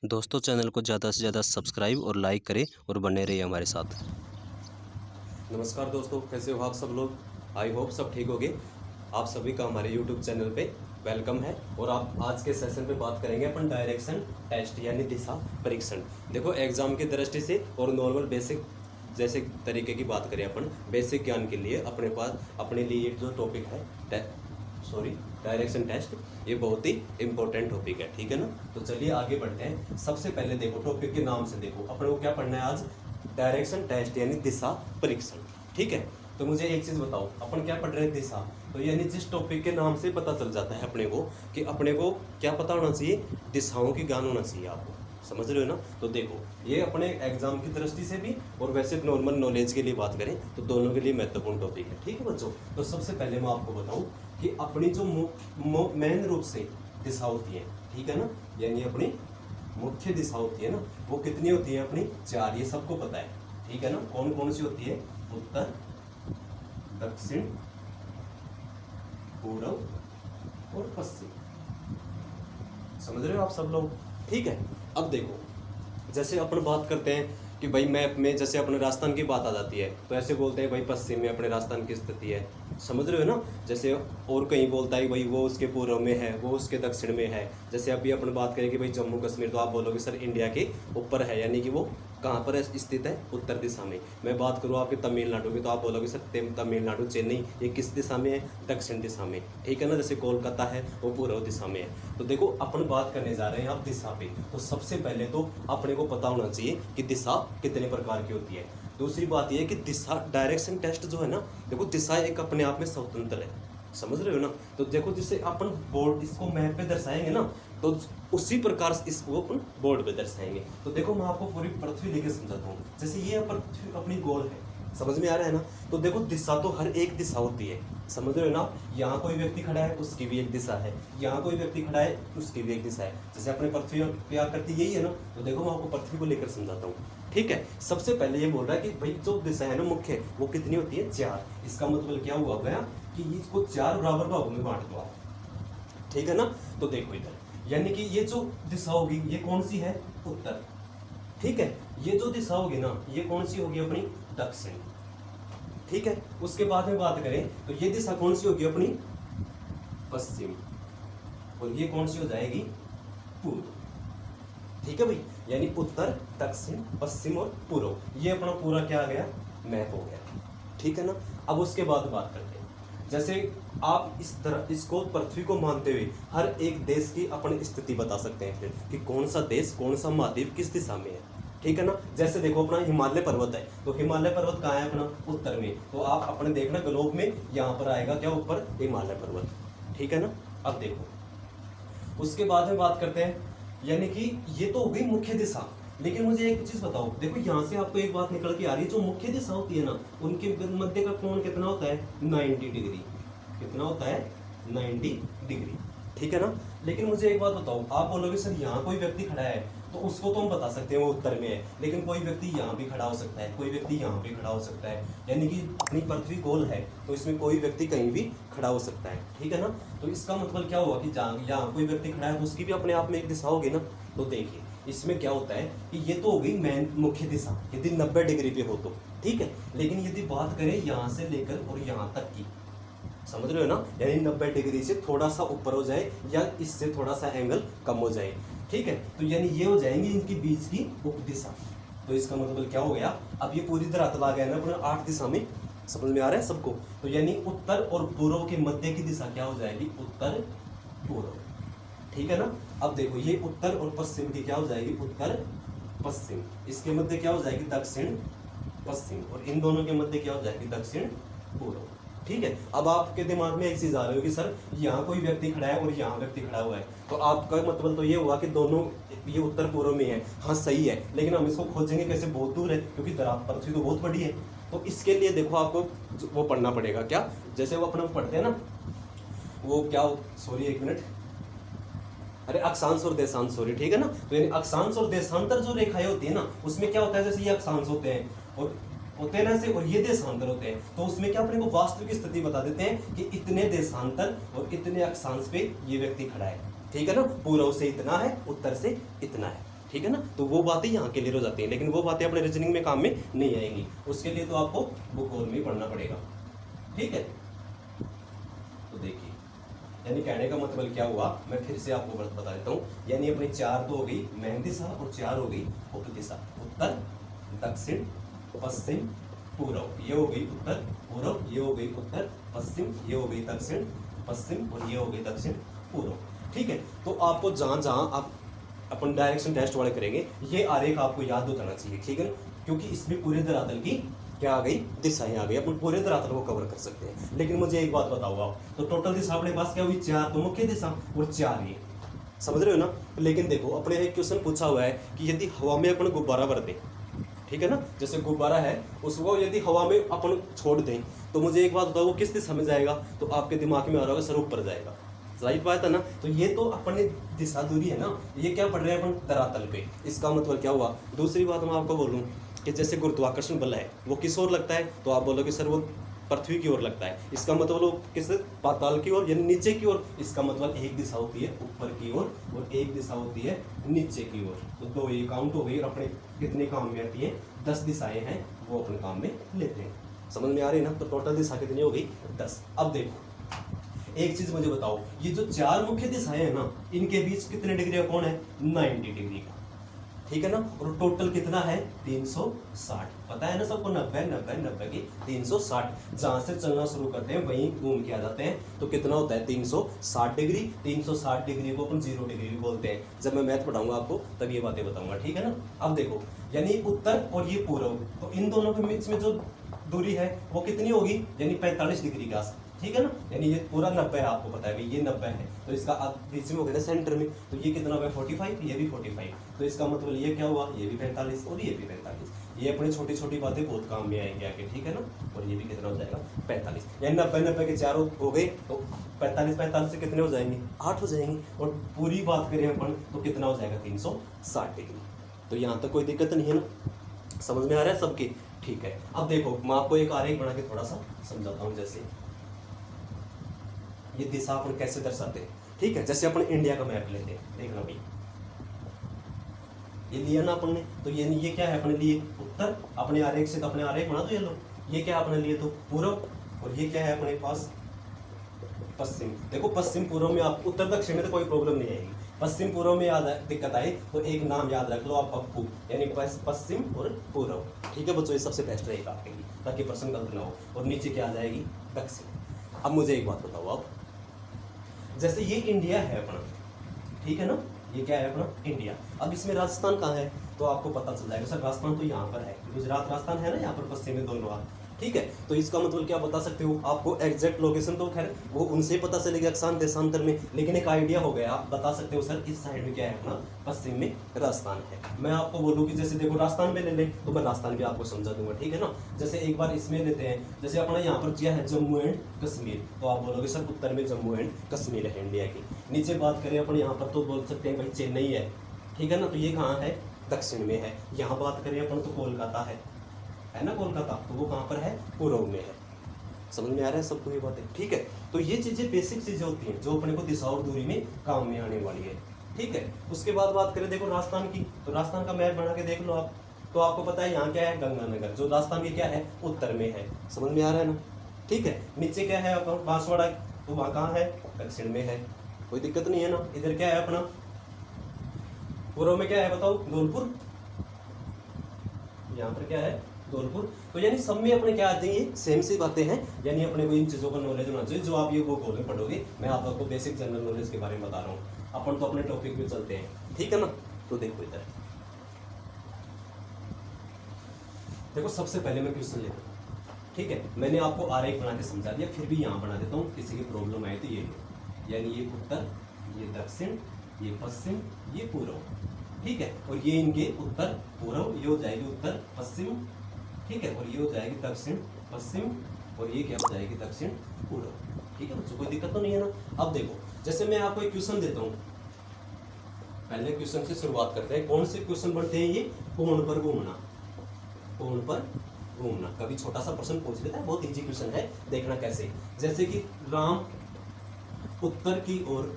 दोस्तों चैनल को ज़्यादा से ज़्यादा सब्सक्राइब और लाइक करें और बने रहिए हमारे साथ। नमस्कार दोस्तों, कैसे हो आप सब लोग। आई होप सब ठीक होगे। आप सभी का हमारे यूट्यूब चैनल पे वेलकम है। और आप आज के सेशन पे बात करेंगे अपन डायरेक्शन टेस्ट यानी दिशा परीक्षण। देखो एग्जाम की दृष्टि से और नॉर्मल बेसिक जैसे तरीके की बात करें अपन बेसिक ज्ञान के लिए अपने पास अपने लिए जो टॉपिक है डायरेक्शन टेस्ट, ये बहुत ही इंपॉर्टेंट टॉपिक है, ठीक है ना। तो चलिए आगे बढ़ते हैं। सबसे पहले देखो टॉपिक के नाम से देखो अपने को क्या पढ़ना है आज, डायरेक्शन टेस्ट यानी दिशा परीक्षण, ठीक है। तो मुझे एक चीज़ बताओ, अपन क्या पढ़ रहे हैं, दिशा। तो यानी जिस टॉपिक के नाम से पता चल जाता है अपने को कि अपने को क्या पता होना चाहिए, दिशाओं की ज्ञान होना चाहिए आपको, समझ रहे हो ना। तो देखो ये अपने एग्जाम की दृष्टि से भी और वैसे नॉर्मल नॉलेज के लिए बात करें तो दोनों के लिए महत्वपूर्ण टॉपिक है, ठीक है बच्चों। तो सबसे पहले मैं आपको बताऊं कि अपनी जो मेन रूप से दिशा होती है, ठीक है ना, यानी अपनी मुख्य दिशा होती है ना, वो कितनी होती है अपनी, 4। ये सबको पता है, ठीक है ना। कौन कौन सी होती है, उत्तर, दक्षिण, पूर्व और पश्चिम। समझ रहे हो आप सब लोग, ठीक है। अब देखो जैसे अपन बात करते हैं कि भाई मैप में जैसे अपने राजस्थान की बात आ जाती है तो ऐसे बोलते हैं भाई पश्चिम में अपने राजस्थान की स्थिति है, समझ रहे हो ना। जैसे और कहीं बोलता है भाई वो उसके पूर्व में है, वो उसके दक्षिण में है। जैसे अभी अपन बात करें कि भाई जम्मू कश्मीर, तो आप बोलोगे सर इंडिया के ऊपर है, यानी कि वो कहाँ पर स्थित है, उत्तर दिशा में। मैं बात करूँ आपके तमिलनाडु की तो आप बोलोगे सर तमिलनाडु चेन्नई ये किस दिशा में है, दक्षिण दिशा में, ठीक है ना। जैसे कोलकाता है वो पूर्व दिशा में है। तो देखो अपन बात करने जा रहे हैं आप दिशा पे। तो सबसे पहले तो अपने को पता होना चाहिए कि दिशा कितने प्रकार की होती है। दूसरी बात यह है कि दिशा डायरेक्शन टेस्ट जो है ना, देखो दिशा एक अपने आप में स्वतंत्र है, समझ रहे हो ना। तो देखो जिसे अपन बोर्ड इसको मैप पे दर्शाएंगे ना, तो उसी प्रकार इसको अपन बोर्ड पे दर्शाएंगे। तो देखो मैं आपको पूरी पृथ्वी लेके समझाता हूँ। जैसे ये पृथ्वी अपनी गोल है, समझ में आ रहा है ना। तो देखो दिशा तो हर एक दिशा होती है, समझ रहे हो ना। यहाँ कोई व्यक्ति खड़ा है उसकी भी एक दिशा है, यहाँ कोई व्यक्ति खड़ा है उसकी भी एक दिशा है। जैसे अपने पृथ्वी पे आकृति यही है ना। तो देखो मैं आपको पृथ्वी को लेकर समझाता हूँ, ठीक है। सबसे पहले ये बोल रहा है कि भाई जो दिशा है ना मुख्य, वो कितनी होती है, 4। इसका मतलब क्या हुआ गया कि इसको 4 बराबर भागों में बांट दो आप, ठीक है ना। तो देखो इधर यानी कि ये जो दिशा होगी ये कौन सी है, उत्तर, ठीक है। ये जो दिशा होगी ना ये कौन सी होगी अपनी, दक्षिण, ठीक है। उसके बाद में बात करें तो ये दिशा कौन सी होगी अपनी, पश्चिम, और ये कौन सी हो जाएगी, पूर्व, ठीक है भाई। यानी उत्तर, दक्षिण, पश्चिम और पूर्व, ये अपना पूरा क्या आ गया, मैप हो गया, ठीक है ना। अब उसके बाद बात करते हैं, जैसे आप इस तरह इसको पृथ्वी को मानते हुए हर एक देश की अपनी स्थिति बता सकते हैं फिर कि कौन सा देश, कौन सा महाद्वीप किस दिशा में है, ठीक है ना। जैसे देखो अपना हिमालय पर्वत है, तो हिमालय पर्वत कहाँ है अपना, उत्तर में। तो आप अपने देखना ग्लोब में यहाँ पर आएगा क्या, ऊपर हिमालय पर्वत, ठीक है ना। अब देखो उसके बाद में बात करते हैं, यानी कि ये तो हो गई मुख्य दिशा। लेकिन मुझे एक चीज बताओ, देखो यहाँ से आपको एक बात निकल के आ रही है, जो मुख्य दिशा होती है ना उनके मध्य का कोण कितना होता है, 90 डिग्री। कितना होता है, 90 डिग्री, ठीक है ना। लेकिन मुझे एक बात बताओ, आप बोलोगे सर यहाँ कोई व्यक्ति खड़ा है तो उसको तो हम बता सकते हैं वो उत्तर में है, लेकिन कोई व्यक्ति यहाँ भी खड़ा हो सकता है, कोई व्यक्ति यहाँ भी खड़ा हो सकता है। यानी कि अपनी पृथ्वी गोल है तो इसमें कोई व्यक्ति कहीं भी खड़ा हो सकता है, ठीक है ना। तो इसका मतलब क्या हुआ कि जहाँ यहाँ कोई व्यक्ति खड़ा है तो उसकी भी अपने आप में एक दिशा होगी ना। तो देखिए इसमें क्या होता है कि ये तो हो गई मेन मुख्य दिशा यदि 90 डिग्री पे हो तो, ठीक है। लेकिन यदि बात करें यहाँ से लेकर और यहाँ तक की, समझ रहे हो ना, यानी 90 डिग्री से थोड़ा सा ऊपर हो जाए या इससे थोड़ा सा एंगल कम हो जाए, ठीक है। तो यानी ये हो जाएंगी इनकी बीच की उपदिशा। तो इसका मतलब क्या हो गया, अब ये पूरी तरह तला गया ना अपने 8 दिशा में, समझ में आ रहा है सबको। तो यानी उत्तर और पूर्व के मध्य की दिशा क्या हो जाएगी, उत्तर पूर्व, ठीक है ना। अब देखो ये उत्तर और पश्चिम की क्या हो जाएगी, उत्तर पश्चिम। इसके मध्य क्या हो जाएगी, दक्षिण पश्चिम, और इन दोनों के मध्य क्या हो जाएगी, दक्षिण पूर्व, ठीक है। अब आपके दिमाग में एक चीज आ रही हो कि सर यहाँ कोई व्यक्ति खड़ा है और यहाँ व्यक्ति खड़ा हुआ है, तो आपका मतलब तो ये हुआ कि दोनों ये उत्तर पूर्व में है। हाँ सही है, लेकिन हम इसको खोजेंगे कैसे, बहुत दूर है, क्योंकि पृथ्वी तो बहुत बड़ी है। तो इसके लिए देखो आपको वो पढ़ना पड़ेगा, क्या, जैसे वो अपना पढ़ते हैं ना, वो क्या, सॉरी एक मिनट, अरे अक्षांश और देशांश, सॉरी, ठीक है ना। तो यानी अक्षांश और देशांतर जो रेखाएं होती है ना उसमें क्या होता है, जैसे ये अक्षांश होते हैं और होते हैं ना से, और ये देशांतर होते हैं, तो उसमें क्या अपने को वास्तविक स्थिति बता देते हैं कि इतने देशांतर और इतने अक्षांश पे ये व्यक्ति खड़ा है, ठीक है ना। पूर्व से इतना है, उत्तर से इतना है, ठीक है ना। तो वो बातें यहाँ क्लियर हो जाती हैं, लेकिन वो बातें अपने रीजनिंग में काम में नहीं आएंगी, उसके लिए तो आपको भूगोल में ही पढ़ना पड़ेगा। ठीक है, तो देखिए यानी कहने का मतलब क्या हुआ, मैं फिर से आपको बता देता हूँ। यानी अपनी 4 तो हो गई मेन दिशा और 4 हो गई उप दिशा, उत्तर दक्षिण पश्चिम पूर्व, ये हो गई उत्तर पूर्व, ये हो गई उत्तर पश्चिम, ये हो गई दक्षिण पश्चिम और ये हो गई दक्षिण पूर्व। ठीक है, तो आपको जहाँ जहाँ आप अपन डायरेक्शन टेस्ट वाले करेंगे ये आरेख आपको याद हो जाना चाहिए। ठीक है, क्योंकि इसमें पूरे धरातल की क्या आ गई, दिशाएं आ गई, अपन पूरे धरातल को कवर कर सकते हैं। लेकिन मुझे एक बात बताओ आप, तो टोटल दिशा अपने पास क्या हुई, 4 तो मुख्य दिशा और 4 ये, समझ रहे हो ना। लेकिन देखो अपने एक क्वेश्चन पूछा हुआ है कि यदि हवा में अपन गुब्बारा भर दें, ठीक है ना, जैसे गुब्बारा है उसको यदि हवा में अपन छोड़ दें, तो मुझे एक बात बताओ वो किस दिशा में जाएगा, तो आपके दिमाग में आ रहा होगा सर ऊपर जाएगा, राइट बात है ना। तो ये तो अपने दिशा दूरी है ना, ये क्या पढ़ रहे हैं अपन धरातल पे, इसका मतलब क्या हुआ। दूसरी बात मैं आपको बोलूँ कि जैसे गुरुत्वाकर्षण बल है वो किस ओर लगता है, तो आप बोलोगे सर वो पृथ्वी की ओर लगता है, इसका मतलब वो किस पाताल की ओर यानी नीचे की ओर। इसका मतलब एक दिशा होती है ऊपर की ओर और एक दिशा होती है नीचे की ओर, तो 2 ये काउंट हो गई और अपने कितने काम में आती है, 10 दिशाएं हैं वो अपने काम में लेते हैं। समझ में आ रही है ना, तो टोटल दिशा कितनी हो गई, 10। अब देखो एक चीज मुझे बताओ, ये जो 4 मुख्य दिशाएं हैं ना, इनके बीच कितने डिग्री का कोण है, 90 डिग्री का, ठीक है ना। और टोटल कितना है, 360, पता है ना सबको, 90 90 90 की 360। जहां से चलना शुरू करते हैं वहीं घूम के आ जाते हैं, तो कितना होता है 360 डिग्री। 360 डिग्री को अपन 0 डिग्री भी बोलते हैं। जब मैं मैथ पढ़ाऊंगा आपको तब ये बातें बताऊंगा, ठीक है ना। अब देखो यानी उत्तर और ये पूर्व, तो इन दोनों के बीच में जो दूरी है वो कितनी होगी, यानी 45 डिग्री का, ठीक है ना। यानी ये पूरा 90 है, आपको पता है भाई ये 90 है, तो इसका बीच में हो गया सेंटर में, तो ये कितना हुआ 45, ये भी 45, तो इसका मतलब ये क्या हुआ, ये भी 45 और ये भी 45। ये अपनी छोटी छोटी बातें बहुत काम में आएंगी आगे, ठीक है ना। और ये भी कितना हो जाएगा 45, यानी 90 90 के 4 हो गए, तो 45 45 से कितने हो जाएंगे, 8 हो जाएंगे। और पूरी बात करें अपन तो कितना हो जाएगा 360 डिग्री। तो यहाँ तक कोई दिक्कत नहीं है ना, समझ में आ रहा है सबके, ठीक है। अब देखो मैं आपको एक आरेख बना के थोड़ा सा समझाता हूँ। जैसे ये दिशा अपन कैसे दर्शाते हैं, ठीक है। जैसे अपन इंडिया का मैप लेते हैं, देखना भाई ये लिया ना अपन ने, तो ये क्या है अपने लिए उत्तर, अपने आरेख से तो अपने आरेख बना दो ये लो, ये क्या अपने लिए तो पूर्व, और ये क्या है अपने पास पश्चिम। देखो पश्चिम पूर्व में आप, उत्तर दक्षिण में तो कोई प्रॉब्लम नहीं आएगी, पश्चिम पूर्व में याद दिक्कत आई तो एक नाम याद रख लो आप, पप्पू, यानी पश्चिम और पूर्व, ठीक है बच्चों, ये सबसे बेस्ट रहेगा आपके लिए ताकि प्रश्न गलत ना हो। और नीचे क्या आ जाएगी, दक्षिण। अब मुझे एक बात बताओ आप, जैसे ये इंडिया है अपना, ठीक है ना, ये क्या है अपना इंडिया। अब इसमें राजस्थान कहाँ है, तो आपको पता चल जाएगा सर राजस्थान तो यहाँ पर है, गुजरात राजस्थान है ना यहाँ पर पश्चिम में दोनों, ठीक है। तो इसका मतलब क्या बता सकते हो, आपको एग्जैक्ट लोकेशन तो खैर वो उनसे पता चलेगा अक्षांश देशांतर में, लेकिन एक आइडिया हो गया, आप बता सकते हो सर इस साइड में क्या है अपना, पश्चिम में राजस्थान है। मैं आपको बोलूँ कि जैसे देखो राजस्थान में ले ले, तो मैं राजस्थान भी आपको समझा दूंगा, ठीक है ना। जैसे एक बार इसमें लेते हैं, जैसे अपना यहाँ पर क्या है, जम्मू एंड कश्मीर, तो आप बोलोगे सर उत्तर में जम्मू एंड कश्मीर है इंडिया की। नीचे बात करें अपन यहाँ पर तो बोल सकते हैं भाई चेन्नई है, ठीक है ना, तो ये कहाँ है, दक्षिण में है। यहाँ बात करें अपन तो कोलकाता है ना, कोलकाता, तो वो कहाँ पर है, पूर्व में है। समझ में आ रहा है सबको ये बातें, ठीक है। तो ये चीजें बेसिक चीजें होती हैं जो अपने को दिशा और दूरी में काम में आने वाली है, ठीक है। उसके बाद बात करें देखो राजस्थान की, तो राजस्थान का मैप बना के देख लो आप, तो आपको पता है यहाँ क्या है, गंगानगर, जो राजस्थान की क्या है, उत्तर में है। समझ में आ रहा है ना, ठीक है। नीचे क्या है बांसवाड़ा, तो वहाँ कहाँ है, दक्षिण में है, कोई दिक्कत नहीं है ना। इधर क्या है अपना पूर्व में क्या है बताओ, धौलपुर, यहाँ पर क्या है, धौलपुर। तो यानी सब में अपने क्या आते हैं, सेम सी बातें हैं, यानी अपने को इन चीज़ों का नॉलेज होना चाहिए जो आप ये वो भूगोल में पढ़ोगे। मैं आप आपको बेसिक जनरल नॉलेज के बारे में बता रहा हूँ, अपन तो अपने टॉपिक पे चलते हैं, ठीक है ना। तो देखो इधर देखो, सबसे पहले मैं क्वेश्चन लेता हूँ, ठीक है। मैंने आपको आरेख बना के समझा दिया, फिर भी यहाँ बना देता हूँ, किसी की प्रॉब्लम आए तो ये लो, यानी ये उत्तर, ये दक्षिण, ये पश्चिम, ये पूर्व, ठीक है। और ये इनके उत्तर पूर्व, ये हो जाएगी उत्तर पश्चिम, ठीक है, और ये हो जाएगी दक्षिण पश्चिम, और ये क्या हो जाएगी दक्षिण पूर्व, ठीक है बच्चों, कोई दिक्कत तो नहीं है ना। अब देखो जैसे मैं आपको एक क्वेश्चन देता हूँ, पहले क्वेश्चन से शुरुआत करते हैं। कौन से क्वेश्चन बनते हैं ये, कोण पर घूमना, कोण पर घूमना। कभी छोटा सा प्रश्न पूछ लेता है, बहुत इजी क्वेश्चन है, देखना कैसे। जैसे कि राम उत्तर की ओर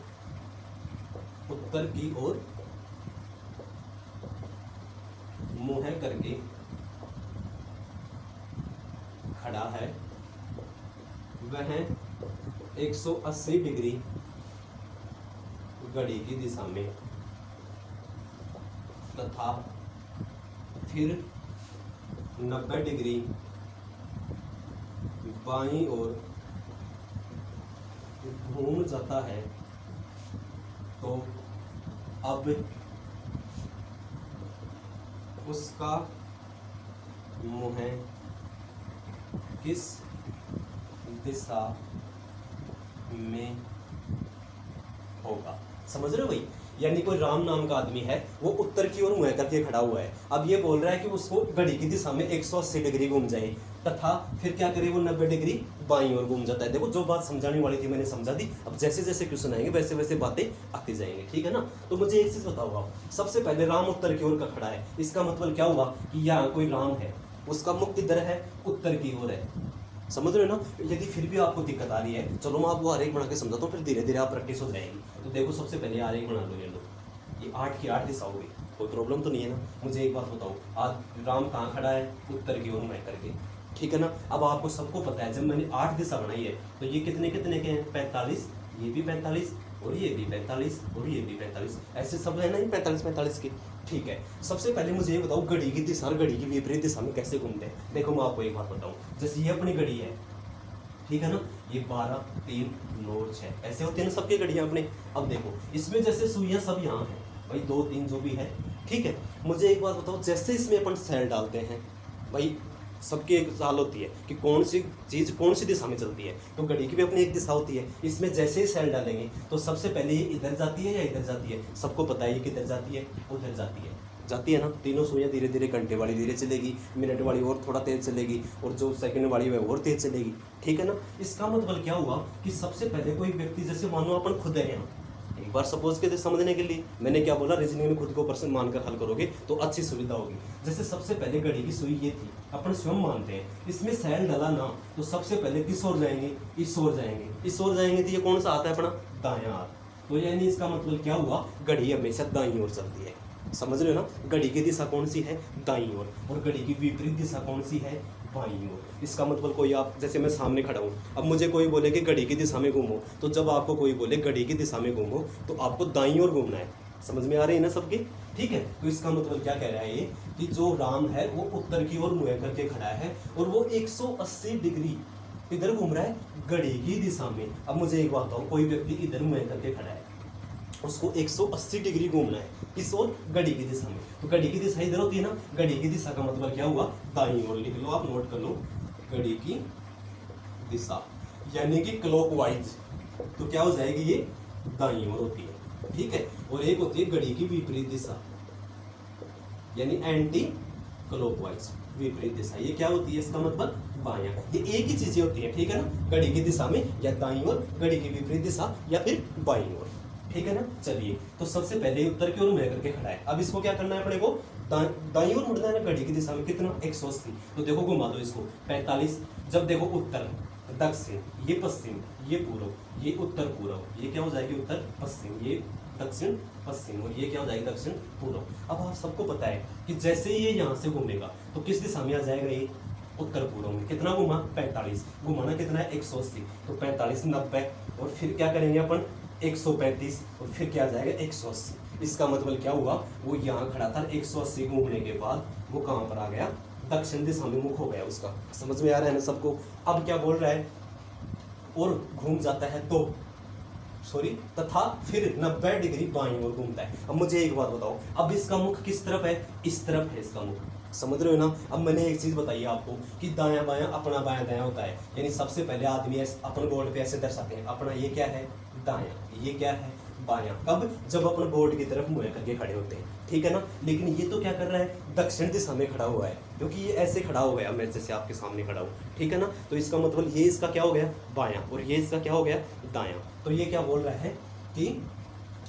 व्यक्ति खड़ा है वह 180 डिग्री घड़ी की दिशा में तथा फिर 90 डिग्री बाईं ओर घूम जाता है तो अब उसका मुंह किस दिशा में होगा। समझ रहे हो भाई? यानी कोई राम नाम का आदमी है, वो उत्तर की ओर मुंह करके खड़ा हुआ है। अब ये बोल रहा है कि उसको घड़ी की दिशा में 180 डिग्री घूम जाए तथा फिर क्या करे, वो 90 डिग्री बाईं ओर घूम जाता है। देखो जो बात समझाने वाली थी मैंने समझा दी। अब जैसे जैसे क्वेश्चन आएंगे वैसे वैसे बातें आती जाएंगी, ठीक है ना। तो मुझे एक चीज बताओ आप, सबसे पहले राम उत्तर की ओर का खड़ा है, इसका मतलब क्या हुआ कि यहाँ कोई राम है, उसका मुख किधर है, उत्तर की ओर है। समझ रहे हो ना। यदि फिर भी आपको दिक्कत आ रही है, चलो मैं आपको आरेख बना के समझाता हूँ, फिर धीरे धीरे आप प्रैक्टिस हो जाएगी। तो देखो सबसे पहले आरेख बना लो, ये 8 की 8 दिशा होगी, कोई प्रॉब्लम तो नहीं है ना। मुझे एक बात बताओ, आज राम कहाँ खड़ा है, उत्तर की ओर मुँह करके, ठीक है ना। अब आपको सबको पता है जब मैंने 8 दिशा बनाई है तो ये कितने कितने के हैं, 45, ये भी 45 और ये भी 45 और ये भी 45, ऐसे सब है ना 45 की, ठीक है। सबसे पहले मुझे ये बताओ घड़ी की दिशा और घड़ी की विपरीत दिशा में कैसे घूमते हैं। देखो मैं आपको एक बात बताऊं, जैसे ये अपनी घड़ी है, ठीक है ना, ये 12, 3, 9, 6 ऐसे होते हैं ना सबकी घड़ियां अपने। अब देखो इसमें जैसे सुइयां सब यहाँ है भाई, 2, 3 जो भी है, ठीक है। मुझे एक बात बताओ, जैसे इसमें अपन सेल डालते हैं भाई, सबकी एक चाल होती है कि कौन सी चीज़ कौन सी दिशा में चलती है, तो घड़ी की भी अपनी एक दिशा होती है। इसमें जैसे ही सेल डालेंगे तो सबसे पहले ये इधर जाती है या इधर जाती है, सबको पता है ये किधर जाती है, उधर जाती है ना। तीनों सुइयां धीरे धीरे, घंटे वाली धीरे चलेगी, मिनट वाली और थोड़ा तेज चलेगी, और जो सेकंड वाली है और तेज चलेगी, ठीक है ना। इसका मतलब क्या हुआ कि सबसे पहले कोई व्यक्ति, जैसे मानो अपन खुद है यहाँ, एक बार सपोज के समझने के लिए मैंने क्या बोला, रीजनिंग में खुद को पर्सन मानकर हल करोगे तो अच्छी सुविधा होगी। जैसे सबसे पहले घड़ी की सुई ये थी, अपन स्वयं मानते हैं, इसमें सेल डाला ना तो सबसे पहले किस ओर जाएंगे, इस ओर जाएंगे, इस ओर जाएंगे तो ये कौन सा आता है अपना, दायां हाथ। तो यानी इसका मतलब क्या हुआ, घड़ी हमेशा दाईं ओर चलती है। समझ रहे हो ना, घड़ी की दिशा कौन सी है, दाईं ओर, और घड़ी की विपरीत दिशा कौन सी है, बाईं ओर। इसका मतलब कोई आप, जैसे मैं सामने खड़ा हूँ, अब मुझे कोई बोले कि घड़ी की दिशा में घूमो, तो जब आपको कोई बोले घड़ी की दिशा में घूमो तो आपको दाईं ओर घूमना है। समझ में आ रही है ना सबकी, ठीक है। तो इसका मतलब क्या कह रहा है ये कि जो राम है वो उत्तर की ओर मुँह करके खड़ा है और वो 180 डिग्री इधर घूम रहा है घड़ी की दिशा में। अब मुझे एक बात बताओ, कोई व्यक्ति इधर मुँह करके खड़ा है, उसको 180 डिग्री घूमना है किस ओर, घड़ी की दिशा में। तो घड़ी की दिशा इधर होती है ना, घड़ी की दिशा का मतलब क्या हुआ, दाईं ओर। लिख लो आप, नोट कर लो, घड़ी की दिशा यानी कि क्लॉकवाइज, तो क्या हो जाएगी, ये दाईं ओर होती है, ठीक है। और एक होती है घड़ी की विपरीत दिशा यानी एंटी क्लॉकवाइज, विपरीत दिशा, ये क्या होती है, इसका मतलब बायां। ये एक ही चीजें होती है, ठीक है ना, घड़ी की दिशा में या दाईं ओर, घड़ी की विपरीत दिशा या फिर बाईं ओर, ठीक है ना। चलिए, तो सबसे पहले उत्तर की ओर मुँह करके खड़ा है। अब इसको क्या करना है अपने को, दाईं ओर मुड़ना है ना घड़ी की दिशा में, कितना, 180। तो देखो घुमा दो इसको, 45। जब देखो उत्तर, दक्षिण, ये पश्चिम, ये पूर्व, ये उत्तर पूर्व, ये क्या हो जाएगी, उत्तर पश्चिम, ये दक्षिण पश्चिम, और ये क्या हो जाएगी, दक्षिण पूर्व। अब आप सबको पता है कि जैसे ये यहाँ से घूमेगा तो किस दिशा में आ जाएगा, ये उत्तर पूर्व में। कितना घुमा, 45। घुमाना कितना है, 180। तो 45, 90, और फिर क्या करेंगे अपन, 135, और फिर क्या आ जाएगा, 180। इसका मतलब क्या हुआ, वो यहाँ खड़ा था, 180 घूमने के बाद वो कहाँ पर आ गया, दक्षिण दिशा में मुख हो गया उसका। समझ में आ रहा है ना सबको। अब क्या बोल रहा है, और घूम जाता है तो तथा फिर 90 डिग्री बाईं ओर घूमता है। अब मुझे एक बात बताओ, अब इसका मुख किस तरफ है, इस तरफ है इसका मुख। समझ रहे हो ना। अब मैंने एक चीज बताई आपको कि दायां बायां अपना बायां दायां होता है, यानी सबसे पहले आदमी अपन बोर्ड पे ऐसे दर्शाते हैं, अपना ये क्या है, दायां, ये क्या है, बायां। कब, जब अपन बोर्ड की तरफ मुँह करके खड़े होते हैं, ठीक है ना। लेकिन ये तो क्या कर रहा है, दक्षिण दिशा में खड़ा हुआ है, क्योंकि ये ऐसे खड़ा हो गया, मैं जैसे आपके सामने खड़ा हूँ, ठीक है ना। तो इसका मतलब ये इसका क्या हो गया, बायां, और ये इसका क्या हो गया, दायां। तो ये क्या बोल रहा है कि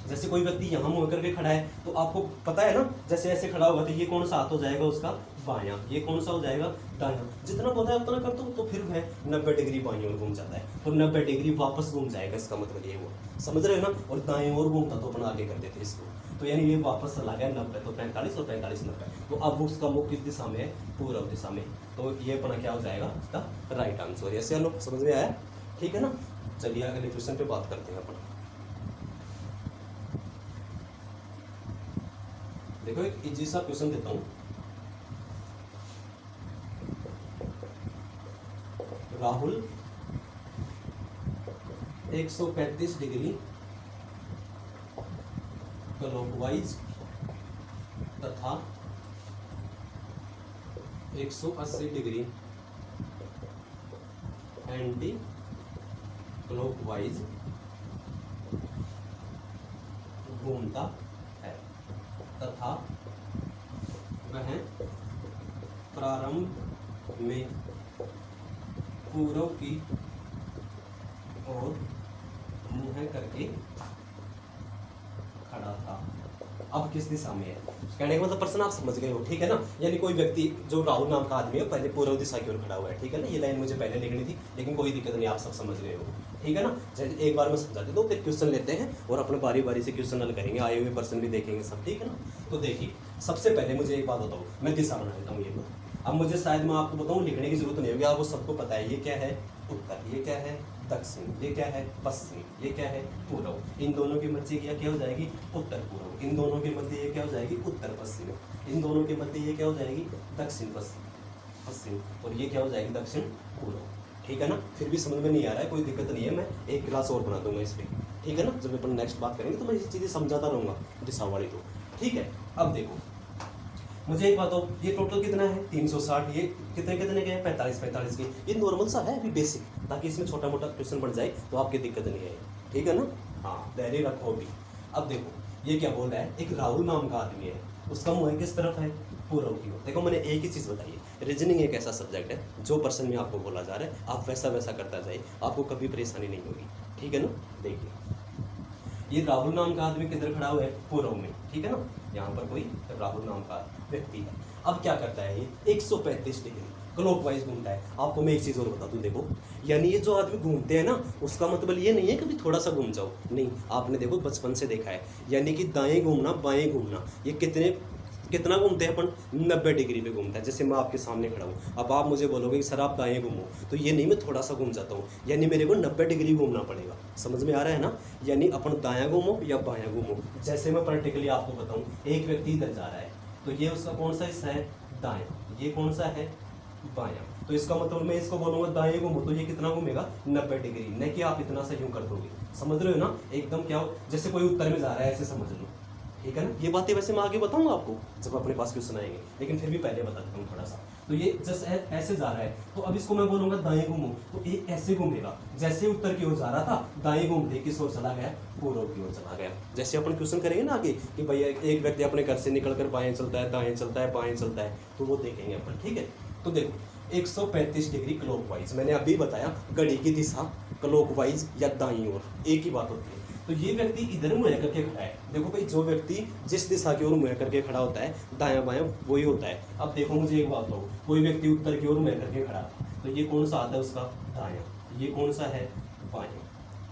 जैसे कोई व्यक्ति यहाँ मुँह करके खड़ा है तो आपको पता है ना, जैसे ऐसे खड़ा होगा तो ये कौन सा हाथ हो जाएगा उसका, बायां, ये कौन सा हो जाएगा, दायां। जितना पता है उतना कर दो, तो फिर है 90 डिग्री बाईं ओर घूम जाता है, तो 90 डिग्री वापस घूम जाएगा, इसका मतलब ये हुआ। समझ रहे हो ना। और दाएं ओर घूमता तो अपन आगे कर देते इसको, तो यानी ये वापस चला गया 90, तो 45 और 45 90। तो अब उसका मुख किस दिशा में है? पूर्व दिशा में। तो ये अपना क्या हो जाएगा इसका राइट आंसर। ऐसे लोग समझ में आया? ठीक है ना। चलिए अगले क्वेश्चन पे बात करते हैं अपन। देखो एक इजी सा क्वेश्चन देता हूं। राहुल 135 डिग्री क्लॉकवाइज तथा 180 डिग्री एंटी क्लॉकवाइज घूमता है तथा वह प्रारंभ में पूर्व की ओर मुंह करके खड़ा था। अब किस दिशा में है? कहने का मतलब प्रश्न आप समझ गए हो, ठीक है ना। यानी कोई व्यक्ति जो राहुल नाम का आदमी है पहले पूर्व दिशा की ओर खड़ा हुआ है, ठीक है ना। ये लाइन मुझे पहले लिखनी थी लेकिन कोई दिक्कत नहीं, आप सब समझ गए हो, ठीक है ना। चलिए एक बार मैं समझा देता हूँ, फिर क्वेश्चन लेते हैं और अपने बारी बारी से क्वेश्चन हल करेंगे, आए हुए पर्सन भी देखेंगे सब, ठीक है ना। तो देखिए सबसे पहले मुझे एक बात बताओ, मैं दिशा बना देता हूँ ये। अब मुझे शायद मैं आपको बताऊँ लिखने की जरूरत नहीं होगी, आपको सबको पता है। ये क्या है? उत्तर। ये क्या है? दक्षिण। ये क्या है? पश्चिम। ये क्या है? पूर्व। इन दोनों के मध्य क्या हो जाएगी? उत्तर पूर्व। इन दोनों के मध्य ये क्या हो जाएगी? उत्तर पश्चिम। इन दोनों के मध्य ये क्या हो जाएगी? दक्षिण पश्चिम। और ये क्या हो जाएगी? दक्षिण पूर्व, ठीक है ना। फिर भी समझ में नहीं आ रहा है, कोई दिक्कत नहीं है, मैं एक क्लास और बना दूंगा इस पर, ठीक है ना। जब अपन नेक्स्ट बात करेंगे तो मैं ये चीज़ें समझाता रहूँगा दिशा वाली तो, ठीक है। अब देखो मुझे एक बात हो, ये टोटल कितना है? 360। ये कितने कितने के हैं? 45 के। ये नॉर्मल सा है अभी बेसिक, ताकि इसमें छोटा मोटा क्वेश्चन बन जाए तो आपकी दिक्कत नहीं है, ठीक है ना। हाँ धैर्य रखो भी। अब देखो ये क्या बोल रहा है, एक राहुल नाम का आदमी है, उसका मुंह किस तरफ है? पूर्व की ओर। देखो मैंने एक ही चीज़ बताई है, रीजनिंग एक ऐसा सब्जेक्ट है जो पर्सन में आपको बोला जा रहा है आप वैसा वैसा करता जाइए, आपको कभी परेशानी नहीं होगी, ठीक है ना। देखिए ये राहुल नाम का आदमी किधर खड़ा हुआ है? पूर्व में, ठीक है ना। यहाँ पर कोई राहुल नाम का व्यक्ति है। अब क्या करता है ये? 135 डिग्री क्लॉकवाइज घूमता है। आपको मैं एक चीज़ और बता दूं, देखो यानी ये जो आदमी घूमते हैं ना, उसका मतलब ये नहीं है कभी थोड़ा सा घूम जाओ, नहीं। आपने देखो बचपन से देखा है, यानी कि दाएं घूमना बाएं घूमना, ये कितना घूमते हैं अपन? 90 डिग्री पे घूमता है। जैसे मैं आपके सामने खड़ा हूँ, अब आप मुझे बोलोगे कि सर आप दाएं घूमो, तो ये नहीं मैं थोड़ा सा घूम जाता हूँ, यानी मेरे को 90 डिग्री घूमना पड़ेगा। समझ में आ रहा है ना। यानी अपन दायां घूमो या बायां घूमो। जैसे मैं प्रैक्टिकली आपको बताऊँ, एक व्यक्ति इधर जा रहा है तो ये उसका कौन सा हिस्सा है? दायां। ये कौन सा है? बायां। तो इसका मतलब मैं इसको बोलूँगा दाएं घूमो, तो ये कितना घूमेगा? 90 डिग्री। नहीं कि आप इतना सा यूँ कर दोगे, समझ रहे हो ना। एकदम क्या हो, जैसे कोई उत्तर में जा रहा है ऐसे समझ लो, ठीक है ना। ये बातें वैसे मैं आगे बताऊंगा आपको जब अपने पास क्वेश्चन आएंगे, लेकिन फिर भी पहले बता देता हूँ थोड़ा सा। तो ये जस्ट ऐसे जा रहा है, तो अब इसको मैं बोलूंगा दाएं घूमो, तो ये ऐसे घूमेगा। जैसे उत्तर की ओर जा रहा था, दाएं घूमते किस ओर चला गया? पूर्व की ओर चला गया। जैसे अपन क्वेश्चन करेंगे ना आगे कि भैया एक व्यक्ति अपने घर से निकलकर बाएं चलता है, दाएं चलता है, बाएं चलता है, तो वो देखेंगे अपन, ठीक है। तो देखो 135 डिग्री क्लॉकवाइज, मैंने अभी बताया घड़ी की दिशा क्लॉकवाइज या दाईं ओर एक ही बात होती है। तो ये व्यक्ति इधर मुँह करके खड़ा है। देखो भाई जो व्यक्ति जिस दिशा की ओर मुँह करके खड़ा होता है दायां बायां वही होता है। अब देखो मुझे एक बात बताओ, कोई व्यक्ति उत्तर की ओर मुँह करके खड़ा था, तो ये कौन सा आता है उसका? दायां। ये कौन सा है? बायां।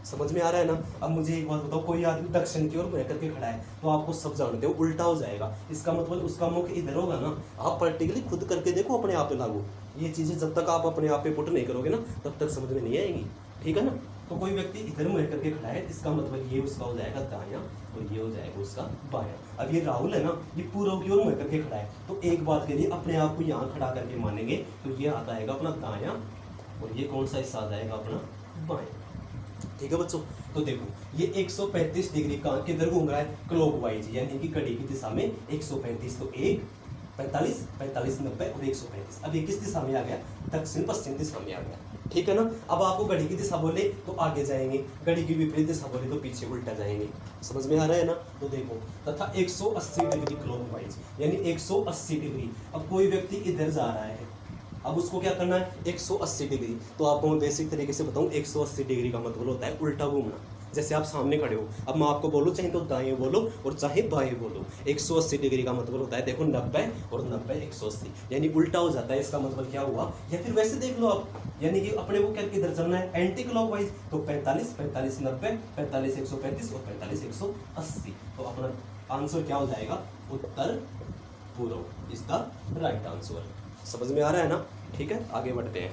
समझ में आ रहा है ना। अब मुझे एक बात बताओ, कोई आदमी दक्षिण की ओर मुँह करके खड़ा है, तो आपको सब जानते हो उल्टा हो जाएगा। इसका मतलब उसका मुख इधर होगा ना। आप प्रैक्टिकली खुद करके देखो, अपने आप पे लागू। ये चीज़ें जब तक आप अपने आप पे पुट नहीं करोगे ना, तब तक समझ में नहीं आएंगी, ठीक है ना। तो कोई व्यक्ति इधर मुँह करके खड़ा है, इसका मतलब ये उसका हो जाएगा दायां और ये हो जाएगा उसका बायां। अब ये राहुल है ना, ये पूर्व की ओर मुँह करके खड़ा है, तो एक बात के लिए अपने आप को यहाँ खड़ा करके मानेंगे, तो ये आता है अपना दायां और ये कौन सा हिस्सा आ जाएगा? अपना बायां, ठीक है बच्चों। तो देखो ये 135 डिग्री का किधर घूम रहा है? क्लॉकवाइज, यानी कि घड़ी की दिशा में 135। तो 1 45 45 90 और 135। अब ये किस दिशा में आ गया? दक्षिण पश्चिम दिशा में आ गया, ठीक है ना। अब आपको घड़ी की दिशा बोले तो आगे जाएंगे, घड़ी की विपरीत दिशा बोले तो पीछे उल्टा जाएंगे। समझ में आ रहा है ना। तो देखो तथा 180 डिग्री क्लॉकवाइज, यानी 180 डिग्री। अब कोई व्यक्ति इधर जा रहा है, अब उसको क्या करना है? 180 डिग्री। तो आपको मैं बेसिक तरीके से बताऊं, 180 डिग्री का मतलब होता है उल्टा घूमना। जैसे आप सामने खड़े हो, अब मैं आपको बोलूँ चाहे तो दाएं बोलो और चाहे बाएं बोलो। 180 डिग्री का मतलब होता है, देखो 90 और 90 180, यानी उल्टा हो जाता है। इसका मतलब क्या हुआ? या फिर वैसे देख लो आप, यानी कि अपने को क्या किधर चलना है? Anti clockwise. तो 45 45 90, 45 135 और 45 180। तो अपना आंसर क्या हो जाएगा, उत्तर पूर्व इज द राइट आंसर। समझ में आ रहा है ना? ठीक है, आगे बढ़ते हैं।